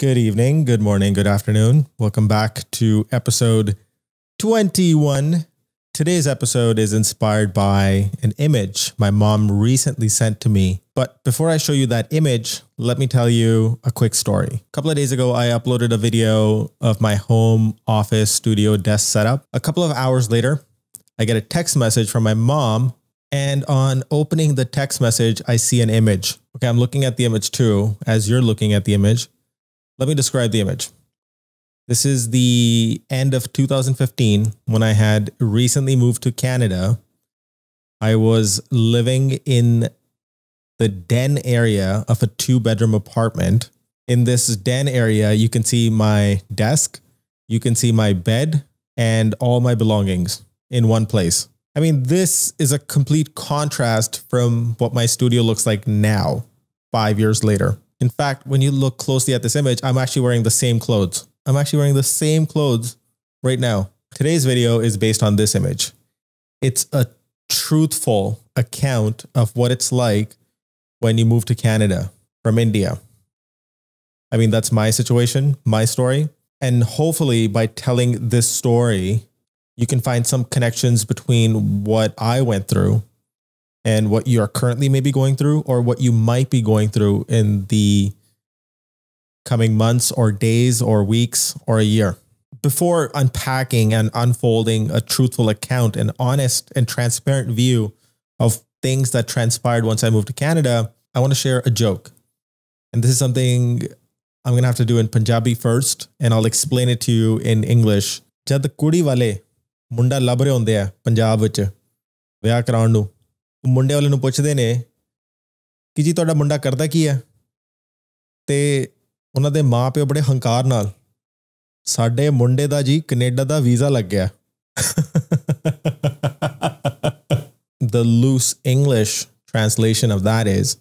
Good evening, good morning, good afternoon. Welcome back to episode 21. Today's episode is inspired by an image my mom recently sent to me. But before I show you that image, let me tell you a quick story. A couple of days ago, I uploaded a video of my home office studio desk setup. A couple of hours later, I get a text message from my mom. And on opening the text message, I see an image. Okay, I'm looking at the image too, as you're looking at the image. Let me describe the image. This is the end of 2015 when I had recently moved to Canada. I was living in the den area of a 2-bedroom apartment. In this den area, you can see my desk, you can see my bed, and all my belongings in one place. I mean, this is a complete contrast from what my studio looks like now, 5 years later. In fact, when you look closely at this image, I'm actually wearing the same clothes. I'm actually wearing the same clothes right now. Today's video is based on this image. It's a truthful account of what it's like when you move to Canada from India. I mean, that's my situation, my story. And hopefully by telling this story, you can find some connections between what I went through and what you are currently maybe going through, or what you might be going through in the coming months or days or weeks or a year. Before unpacking and unfolding a truthful account, an honest and transparent view of things that transpired once I moved to Canada, I want to share a joke. And this is something I'm going to have to do in Punjabi first, and I'll explain it to you in English. Jad kudi wale munda ਲੱਭ ਰਹੇ ਹੁੰਦੇ ਆ ਪੰਜਾਬ ਵਿੱਚ ਵਿਆਹ ਕਰਾਉਣ ਨੂੰ, ਮੁੰਡੇ ਵਾਲੇ ਨੂੰ ਪੁੱਛਦੇ ਨੇ ਕਿ ਜੀ ਤੁਹਾਡਾ ਮੁੰਡਾ ਕਰਦਾ ਕੀ ਹੈ, ਤੇ ਉਹਨਾਂ ਦੇ ਮਾਪਿਓ ਬੜੇ ਹੰਕਾਰ ਨਾਲ, ਸਾਡੇ ਮੁੰਡੇ ਦਾ ਜੀ ਕੈਨੇਡਾ ਦਾ ਵੀਜ਼ਾ ਲੱਗ ਗਿਆ. The loose English translation of that is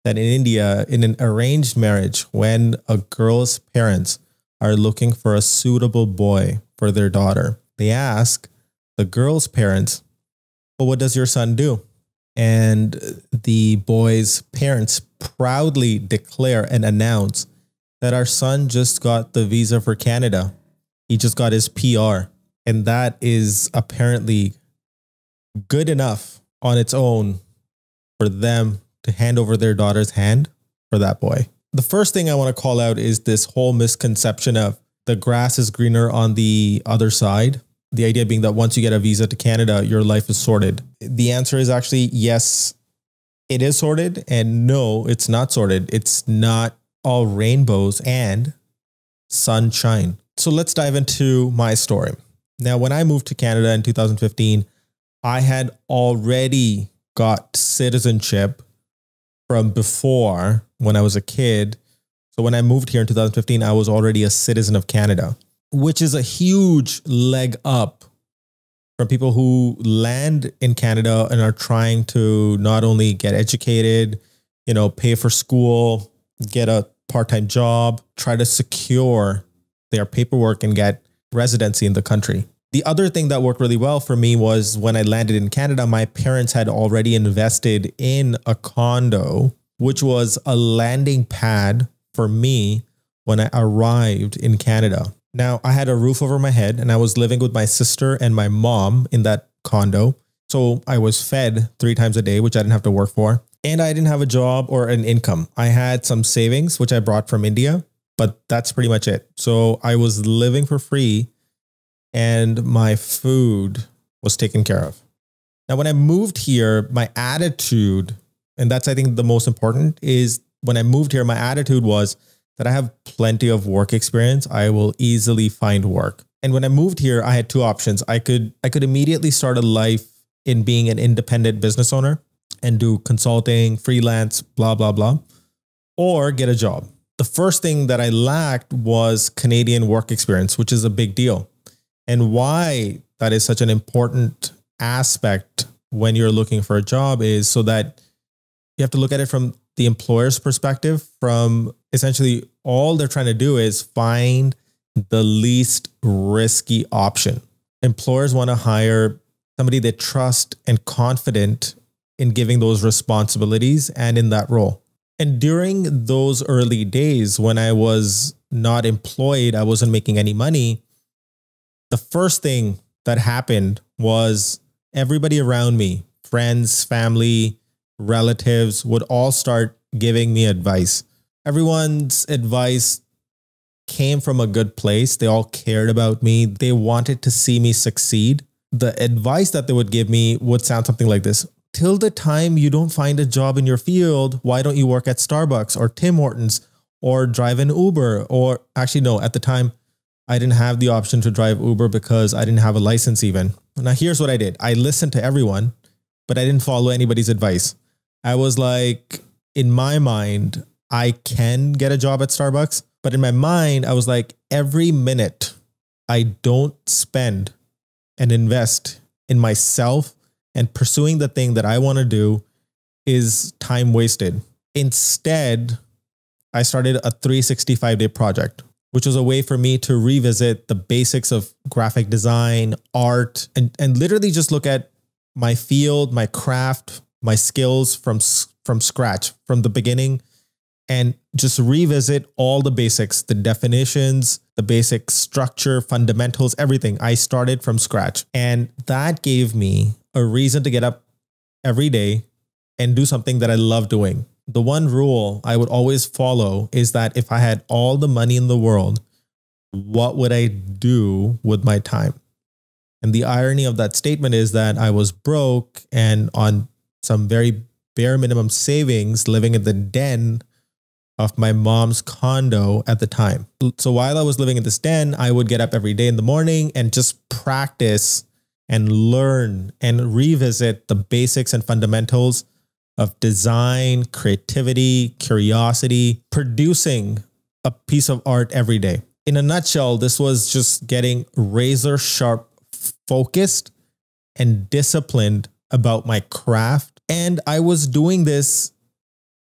that in India, in an arranged marriage, when a girl's parents are looking for a suitable boy for their daughter, they ask the girl's parents, well, what does your son do? And the boy's parents proudly declare and announce that our son just got the visa for Canada. He just got his PR. And that is apparently good enough on its own for them to hand over their daughter's hand for that boy. The first thing I want to call out is this whole misconception of the grass is greener on the other side. The idea being that once you get a visa to Canada, your life is sorted. The answer is actually yes, it is sorted, and no, it's not sorted. It's not all rainbows and sunshine. So let's dive into my story. Now, when I moved to Canada in 2015, I had already got citizenship from before when I was a kid. So when I moved here in 2015, I was already a citizen of Canada, which is a huge leg up from people who land in Canada and are trying to not only get educated, pay for school, get a part-time job, try to secure their paperwork and get residency in the country. The other thing that worked really well for me was when I landed in Canada, my parents had already invested in a condo, which was a landing pad for me when I arrived in Canada. Now, I had a roof over my head and I was living with my sister and my mom in that condo. So I was fed 3 times a day, which I didn't have to work for. And I didn't have a job or an income. I had some savings, which I brought from India, but that's pretty much it. So I was living for free and my food was taken care of. Now, when I moved here, my attitude, and that's, I think, the most important, is when I moved here, my attitude was that I have plenty of work experience. I will easily find work. And when I moved here, I had 2 options. I could immediately start a life in being an independent business owner and do consulting, freelance, blah, blah, blah, or get a job. The first thing that I lacked was Canadian work experience, which is a big deal. And why that is such an important aspect when you're looking for a job is so that you have to look at it from the employer's perspective. From essentially all they're trying to do is find the least risky option. Employers want to hire somebody they trust and confident in giving those responsibilities and in that role. And during those early days when I was not employed, I wasn't making any money, the first thing that happened was everybody around me, friends, family, relatives, would all start giving me advice. Everyone's advice came from a good place. They all cared about me. They wanted to see me succeed. The advice that they would give me would sound something like this. Till the time you don't find a job in your field, why don't you work at Starbucks or Tim Hortons or drive an Uber? Or actually, no, at the time, I didn't have the option to drive Uber because I didn't have a license even. Now, here's what I did. I listened to everyone, but I didn't follow anybody's advice. I was like, in my mind, I can get a job at Starbucks. But in my mind, I was like, every minute I don't spend and invest in myself and pursuing the thing that I want to do is time wasted. Instead, I started a 365-day project, which was a way for me to revisit the basics of graphic design, art, and literally just look at my field, my craft, my skills from scratch, from the beginning, and just revisit all the basics, the definitions, the basic structure, fundamentals, everything. I started from scratch. And that gave me a reason to get up every day and do something that I love doing. The one rule I would always follow is that if I had all the money in the world, what would I do with my time? And the irony of that statement is that I was broke and on some very bare minimum savings, living in the den of my mom's condo at the time. So while I was living in this den, I would get up every day in the morning and just practice and learn and revisit the basics and fundamentals of design, creativity, curiosity, producing a piece of art every day. In a nutshell, this was just getting razor sharp focused and disciplined about my craft. And I was doing this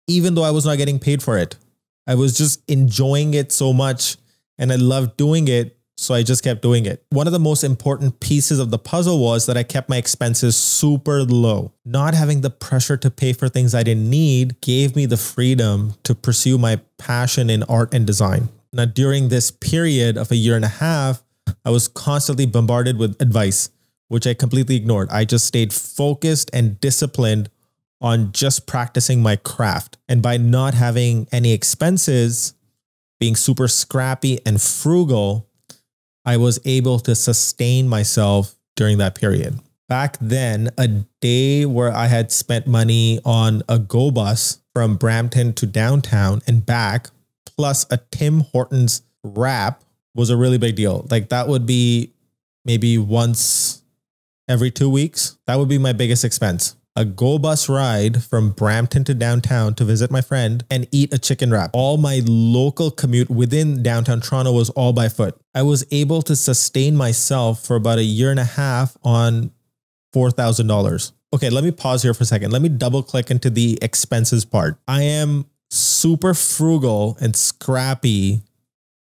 even though I was not getting paid for it. I was just enjoying it so much and I loved doing it. So I just kept doing it. One of the most important pieces of the puzzle was that I kept my expenses super low. Not having the pressure to pay for things I didn't need gave me the freedom to pursue my passion in art and design. Now, during this period of a year and a half, I was constantly bombarded with advice, which I completely ignored. I just stayed focused and disciplined on just practicing my craft. And by not having any expenses, being super scrappy and frugal, I was able to sustain myself during that period. Back then, a day where I had spent money on a Go bus from Brampton to downtown and back, plus a Tim Hortons wrap, was a really big deal. Like that would be maybe once every 2 weeks. That would be my biggest expense. A Go bus ride from Brampton to downtown to visit my friend and eat a chicken wrap. All my local commute within downtown Toronto was all by foot. I was able to sustain myself for about a year and a half on $4,000. Okay, let me pause here for a second. Let me double click into the expenses part. I am super frugal and scrappy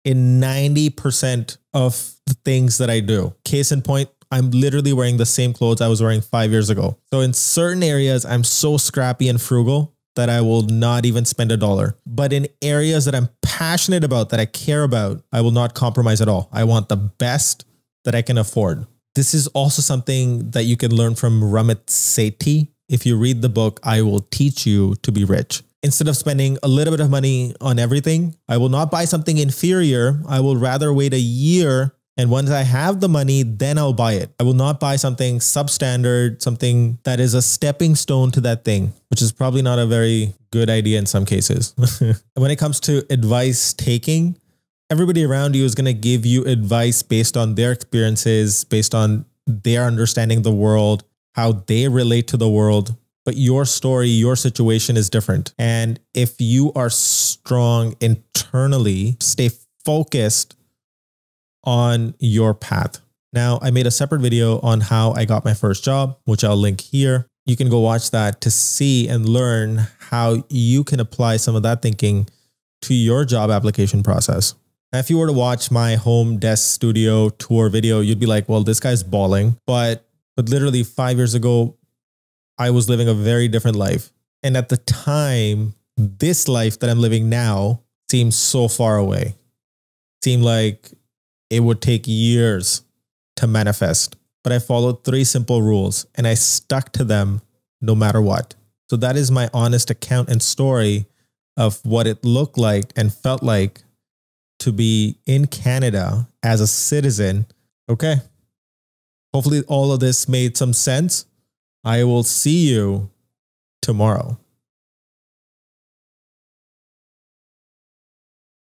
in 90% of the things that I do. Case in point, I'm literally wearing the same clothes I was wearing 5 years ago. So in certain areas, I'm so scrappy and frugal that I will not even spend $1. But in areas that I'm passionate about, that I care about, I will not compromise at all. I want the best that I can afford. This is also something that you can learn from Ramit Sethi. If you read the book, I Will Teach You to Be Rich. Instead of spending a little bit of money on everything, I will not buy something inferior. I will rather wait a year. And once I have the money, then I'll buy it. I will not buy something substandard, something that is a stepping stone to that thing, which is probably not a very good idea in some cases. When it comes to advice taking, everybody around you is going to give you advice based on their experiences, based on their understanding of the world, how they relate to the world. But your story, your situation is different. And if you are strong internally, stay focused on your path. Now, I made a separate video on how I got my first job, which I'll link here. You can go watch that to see and learn how you can apply some of that thinking to your job application process. Now, if you were to watch my home desk studio tour video, you'd be like, well, this guy's balling. But literally 5 years ago, I was living a very different life. And at the time, this life that I'm living now seems so far away. seemed like it would take years to manifest. But I followed 3 simple rules and I stuck to them no matter what. So that is my honest account and story of what it looked like and felt like to be in Canada as a citizen. Okay. Hopefully all of this made some sense. I will see you tomorrow.